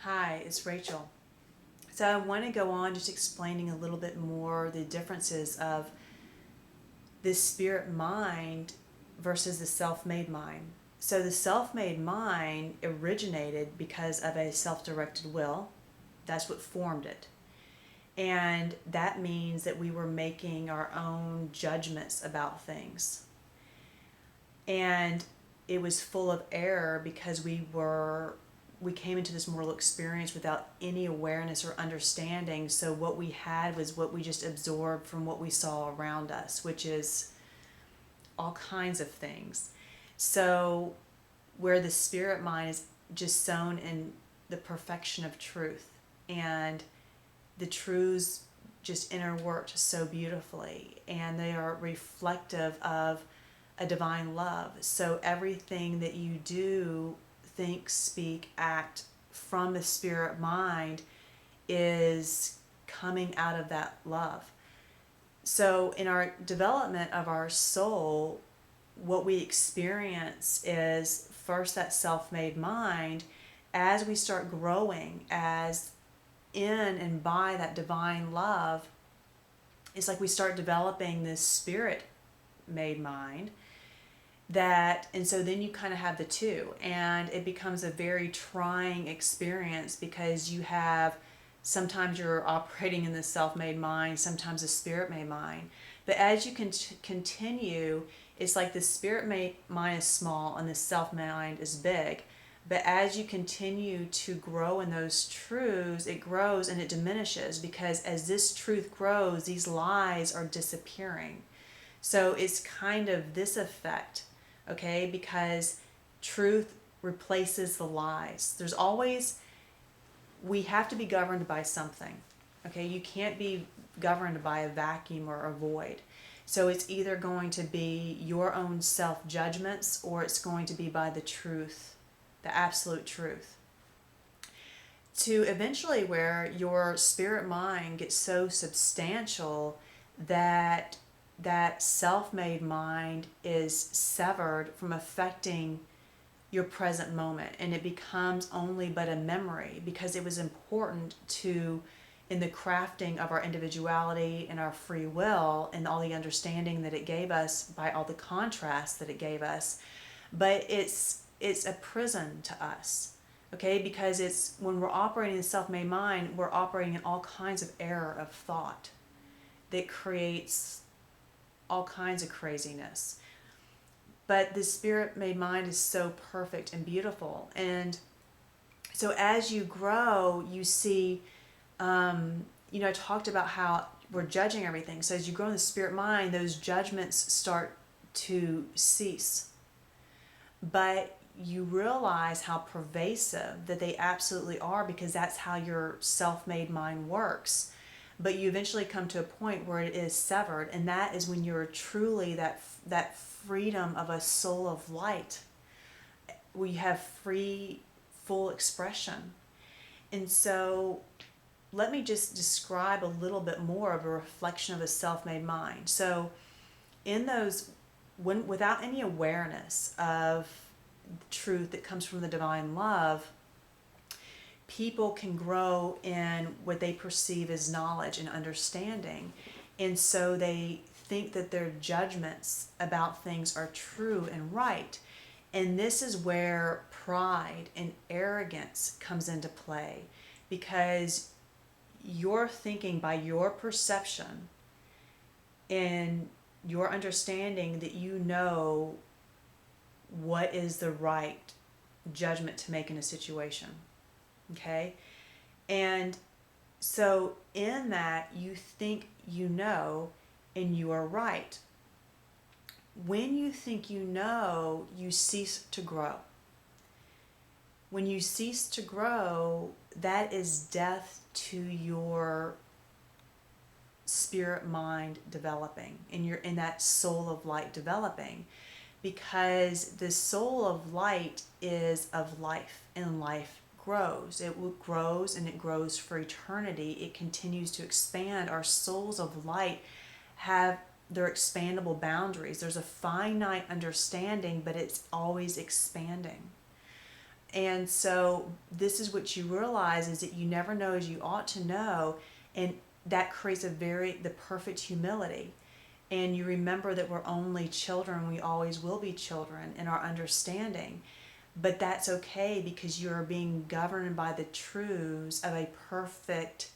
Hi, it's Rachel. So I want to go on just explaining a little bit more the differences of the spirit mind versus the self-made mind. So the self-made mind originated because of a self-directed will. That's what formed it. And that means that we were making our own judgments about things. And it was full of error because we came into this mortal experience without any awareness or understanding. So what we had was what we just absorbed from what we saw around us, which is all kinds of things. So where the spirit mind is just sown in the perfection of truth, and the truths just interworked so beautifully, and they are reflective of a divine love. So everything that you do, think, speak, act from the spirit mind is coming out of that love. So in our development of our soul, what we experience is first that self-made mind. As we start growing as in and by that divine love, it's like we start developing this spirit made mind, that and so then you kind of have the two, and it becomes a very trying experience because you have, sometimes you're operating in the self-made mind, sometimes a spirit-made mind. But as you can continue, it's like the spirit-made mind is small and the self-mind is big. But as you continue to grow in those truths, it grows and it diminishes, because as this truth grows, these lies are disappearing. So it's kind of this effect, okay? Because truth replaces the lies. There's always, we have to be governed by something, okay? You can't be governed by a vacuum or a void. So it's either going to be your own self judgments, or it's going to be by the truth, the absolute truth. To eventually where your spirit mind gets so substantial that that self-made mind is severed from affecting your present moment, and it becomes only but a memory, because it was important to, in the crafting of our individuality and our free will and all the understanding that it gave us by all the contrast that it gave us. But it's a prison to us, okay? Because it's, when we're operating in self-made mind, we're operating in all kinds of error of thought that creates all kinds of craziness. But the spirit made mind is so perfect and beautiful. And so as you grow, you see, I talked about how we're judging everything. So as you grow in the spirit mind, those judgments start to cease. But you realize how pervasive that they absolutely are, because that's how your self-made mind works. But you eventually come to a point where it is severed, and that is when you're truly that freedom of a soul of light. We have free, full expression. And so let me just describe a little bit more of a reflection of a self-made mind. So in those, when without any awareness of truth that comes from the divine love, people can grow in what they perceive as knowledge and understanding. And so they think that their judgments about things are true and right. And this is where pride and arrogance comes into play, because you're thinking by your perception and your understanding that you know what is the right judgment to make in a situation. Okay? And so in that, you think you know, and you are right. When you think you know, you cease to grow. When you cease to grow, that is death to your spirit mind developing, in that soul of light developing, because the soul of light is of life, and life grows. It grows, and it grows for eternity. It continues to expand. Our souls of light have their expandable boundaries. There's a finite understanding, but it's always expanding. And so this is what you realize, is that you never know as you ought to know, and that creates the perfect humility. And you remember that we're only children, we always will be children in our understanding. But that's okay, because you're being governed by the truths of a perfect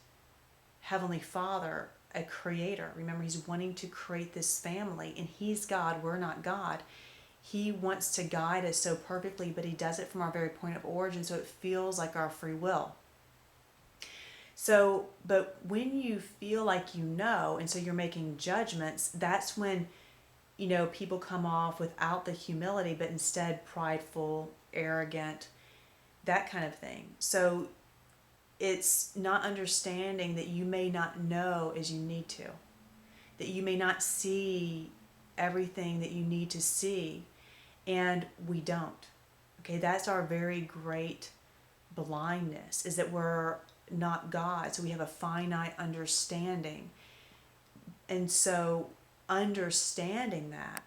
Heavenly Father, a creator. Remember, He's wanting to create this family, and He's God, we're not God. He wants to guide us so perfectly, but He does it from our very point of origin, so it feels like our free will. So, but when you feel like you know, and so you're making judgments, that's when, people come off without the humility, but instead prideful, arrogant, that kind of thing. So it's not understanding that you may not know as you need to, that you may not see everything that you need to see, and we don't. Okay, that's our very great blindness, is that we're not God, so we have a finite understanding. And so understanding that,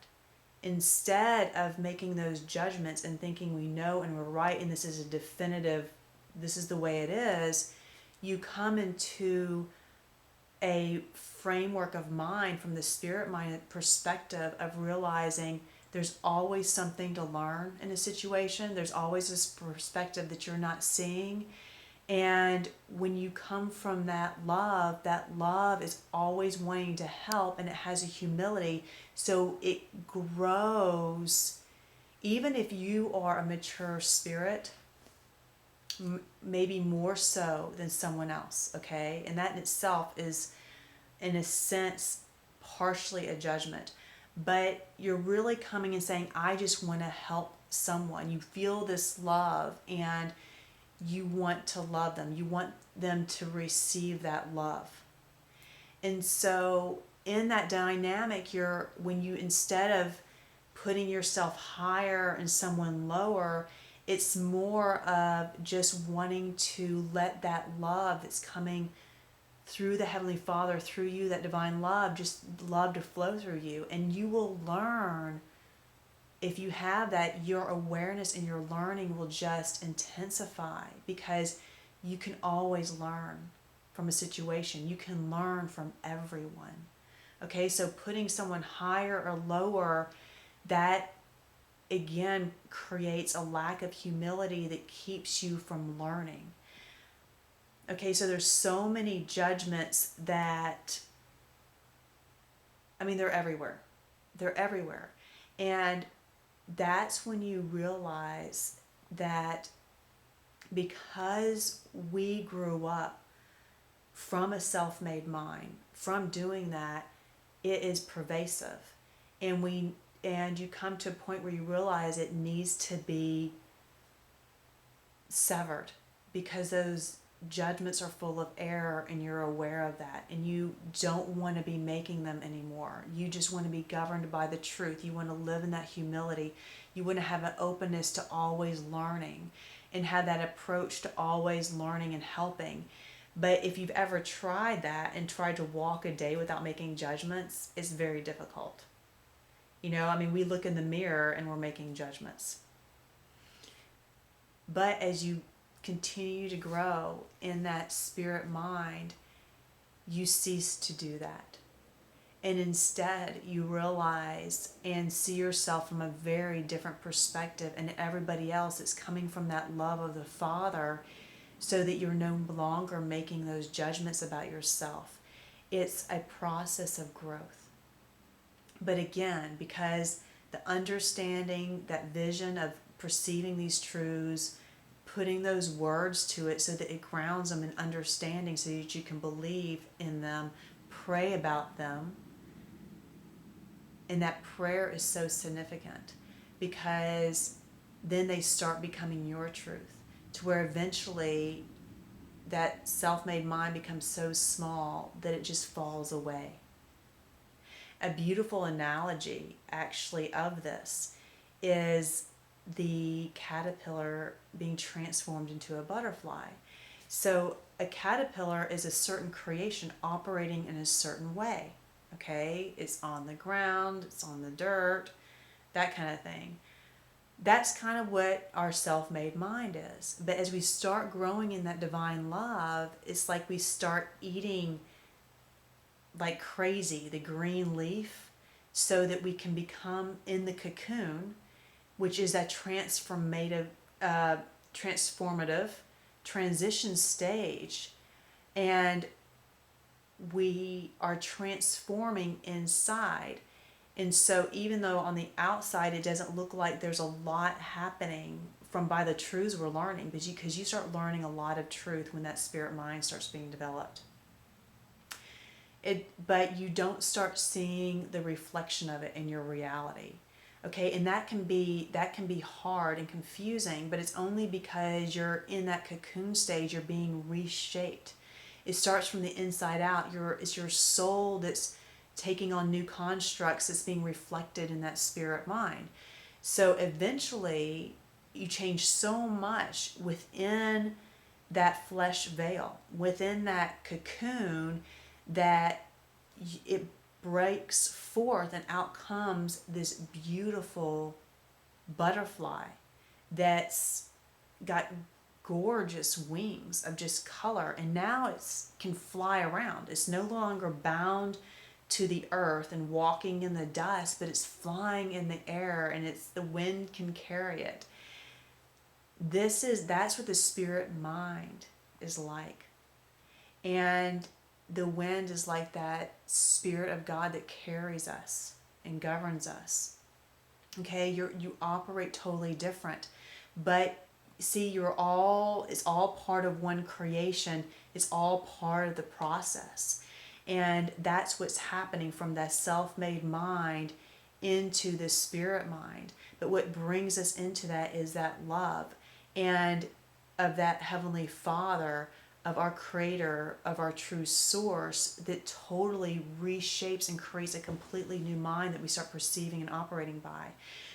instead of making those judgments and thinking we know and we're right and this is a definitive, this is the way it is, you come into a framework of mind from the spirit mind perspective of realizing there's always something to learn in a situation. There's always this perspective that you're not seeing. And when you come from that love is always wanting to help, and it has a humility. So it grows. Even if you are a mature spirit, maybe more so than someone else, okay? And that in itself is, in a sense, partially a judgment. But you're really coming and saying, I just want to help someone. You feel this love, and you want to love them. You want them to receive that love. And so in that dynamic, when you, instead of putting yourself higher and someone lower, it's more of just wanting to let that love that's coming through the Heavenly Father, through you, that divine love, just love to flow through you. And you will learn, if you have that, your awareness and your learning will just intensify, because you can always learn from a situation. You can learn from everyone. Okay, so putting someone higher or lower, that again creates a lack of humility that keeps you from learning. Okay, so there's so many judgments that, they're everywhere. They're everywhere. And that's when you realize that because we grew up from a self-made mind, from doing that, it is pervasive. And you come to a point where you realize it needs to be severed, because those judgments are full of error, and you're aware of that, and you don't want to be making them anymore. You just want to be governed by the truth. You want to live in that humility. You want to have an openness to always learning, and have that approach to always learning and helping. But if you've ever tried that and tried to walk a day without making judgments, it's very difficult. We look in the mirror and we're making judgments. But as you continue to grow in that spirit mind, you cease to do that. And instead, you realize and see yourself from a very different perspective, and everybody else is coming from that love of the Father, so that you're no longer making those judgments about yourself. It's a process of growth. But again, because the understanding, that vision of perceiving these truths, putting those words to it so that it grounds them in understanding, so that you can believe in them, pray about them. And that prayer is so significant, because then they start becoming your truth, to where eventually that self-made mind becomes so small that it just falls away. A beautiful analogy, actually, of this is the caterpillar being transformed into a butterfly. So a caterpillar is a certain creation operating in a certain way. Okay, it's on the ground, it's on the dirt, that kind of thing. that's kind of what our self-made mind is. But as we start growing in that divine love, it's like we start eating like crazy the green leaf so that we can become in the cocoon, which is that transformative transition stage. And we are transforming inside. And so even though on the outside it doesn't look like there's a lot happening from by the truths we're learning, because you start learning a lot of truth when that spirit mind starts being developed. But you don't start seeing the reflection of it in your reality. Okay, and that can be hard and confusing, but it's only because you're in that cocoon stage, you're being reshaped. It starts from the inside out. It's your soul that's taking on new constructs that's being reflected in that spirit mind. So eventually you change so much within that flesh veil, within that cocoon, that it breaks forth and out comes this beautiful butterfly that's got gorgeous wings of just color, and now it can fly around. It's no longer bound to the earth and walking in the dust, but it's flying in the air, and the wind can carry it. That's what the spirit mind is like. And the wind is like that spirit of God that carries us and governs us. Okay, you operate totally different. But see, it's all part of one creation. It's all part of the process. And that's what's happening from that self-made mind into the spirit mind. But what brings us into that is that love and of that Heavenly Father, of our Creator, of our true source, that totally reshapes and creates a completely new mind that we start perceiving and operating by.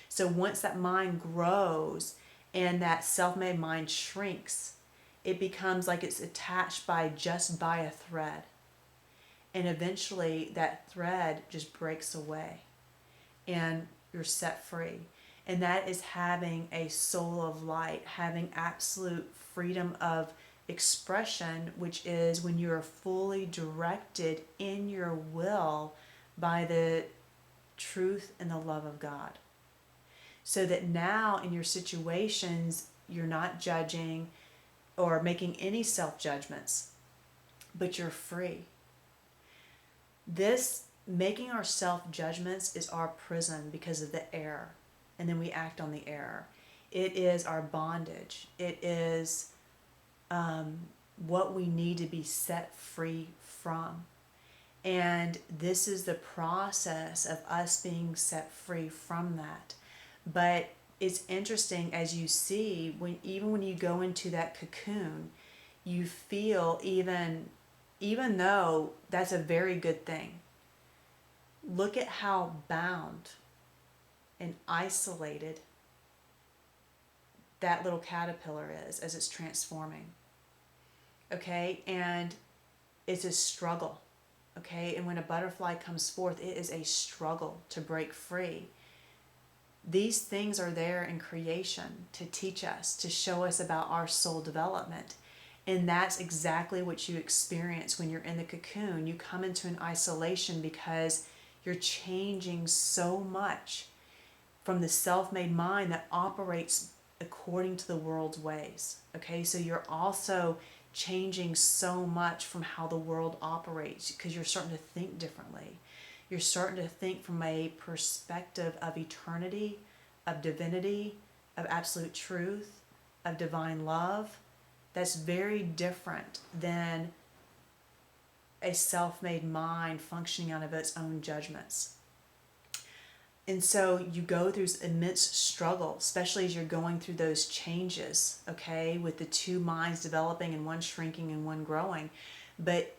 So once that mind grows and that self-made mind shrinks, it becomes like it's attached just by a thread. And eventually that thread just breaks away and you're set free. And that is having a soul of light, having absolute freedom of expression, which is when you are fully directed in your will by the truth and the love of God. So that now in your situations, you're not judging or making any self-judgments, but you're free. This making our self-judgments is our prison because of the error, and then we act on the error. It is our bondage. It is what we need to be set free from. And this is the process of us being set free from that. But it's interesting, as you see, even when you go into that cocoon, you feel, even though that's a very good thing, look at how bound and isolated that little caterpillar is as it's transforming. Okay, and it's a struggle. Okay, and when a butterfly comes forth, it is a struggle to break free. These things are there in creation to teach us, to show us about our soul development. And that's exactly what you experience when you're in the cocoon. You come into an isolation because you're changing so much from the self-made mind that operates according to the world's ways. Okay, so you're also changing so much from how the world operates because you're starting to think differently. You're starting to think from a perspective of eternity, of divinity, of absolute truth, of divine love. That's very different than a self-made mind functioning out of its own judgments. And so you go through immense struggle, especially as you're going through those changes, okay, with the two minds developing and one shrinking and one growing. But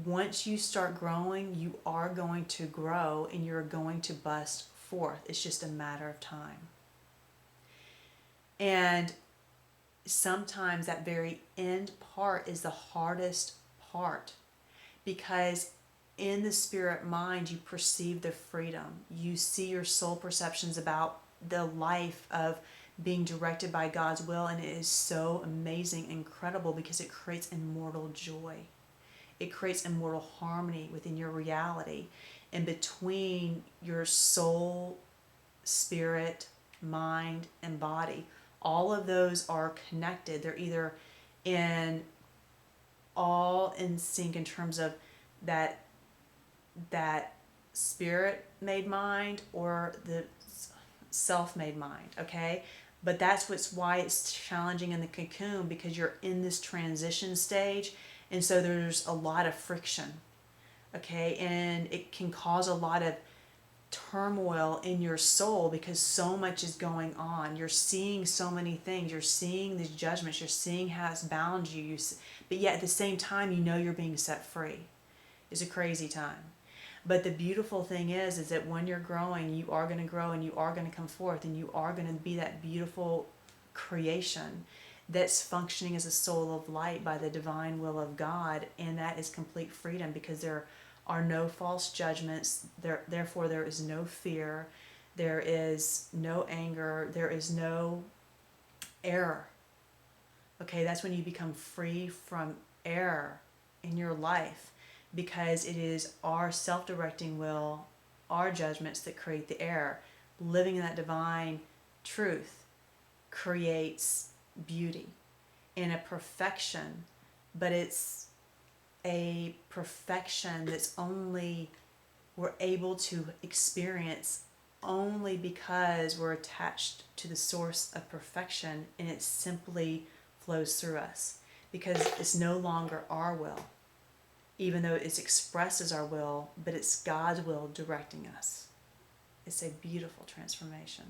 once you start growing, you are going to grow and you're going to bust forth. It's just a matter of time. And sometimes that very end part is the hardest part, because in the spirit mind you perceive the freedom. You see your soul perceptions about the life of being directed by God's will, and it is so amazing, incredible, because it creates immortal joy. It creates immortal harmony within your reality and between your soul, spirit, mind, and body. All of those are connected. They're either in all in sync in terms of that spirit made mind or the self made mind, okay? But that's why it's challenging in the cocoon, because you're in this transition stage, and so there's a lot of friction, okay? And it can cause a lot of turmoil in your soul because so much is going on. You're seeing so many things. You're seeing these judgments. You're seeing how it's bound you. But yet at the same time, you know you're being set free. It's a crazy time. But the beautiful thing is that when you're growing, you are going to grow and you are going to come forth and you are going to be that beautiful creation that's functioning as a soul of light by the divine will of God. And that is complete freedom, because there are no false judgments. Therefore, there is no fear. There is no anger. There is no error. Okay, that's when you become free from error in your life, because it is our self-directing will, our judgments that create the error. Living in that divine truth creates beauty and a perfection, but it's a perfection that's only we're able to experience only because we're attached to the source of perfection, and it simply flows through us because it's no longer our will, even though it's expressed as our will, but it's God's will directing us. It's a beautiful transformation.